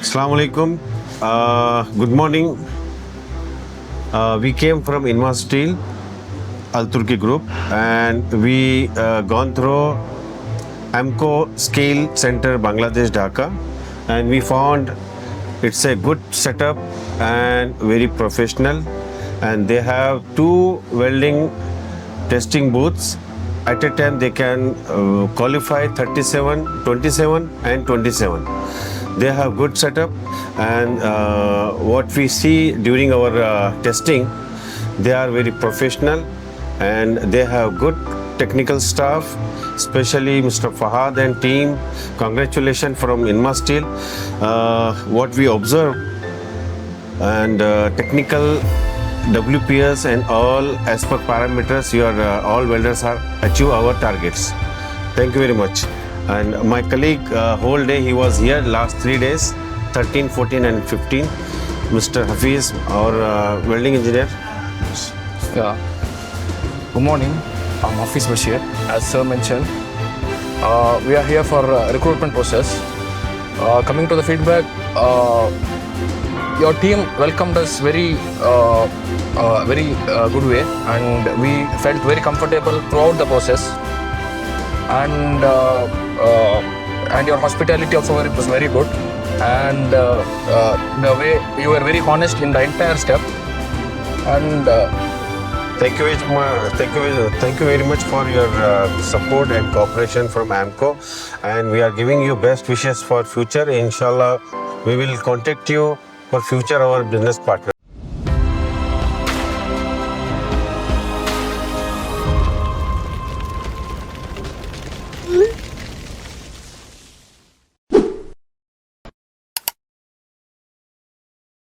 Assalamu alaikum. Good morning. We came from INMA Steel Al-Turki Group, and we gone through AMCO Skill Center, Bangladesh, Dhaka, and we found it's a good setup and very professional, and they have 2 welding testing booths. At a time they can qualify 37, 27 and 27. They have good setup, and what we see during our testing, they are very professional and they have good technical staff, especially Mr. Fahad and team. Congratulations from INMA Steel. What we observe, and technical WPS and all as per parameters, your all welders are achieve our targets. Thank you very much. And my colleague, whole day he was here last 3 days, 13, 14 and 15. Mr. Hafiz, our welding engineer. Yeah. Good morning. I'm Hafiz Basheer. As sir mentioned, we are here for recruitment process. Coming to the feedback, your team welcomed us very good way, and we felt very comfortable throughout the process. And your hospitality also was very good, and the way you were very honest in the entire step. And Thank you very much for your support and cooperation from AMCO, and we are giving you best wishes for future. Inshallah, we will contact you for future our business partner.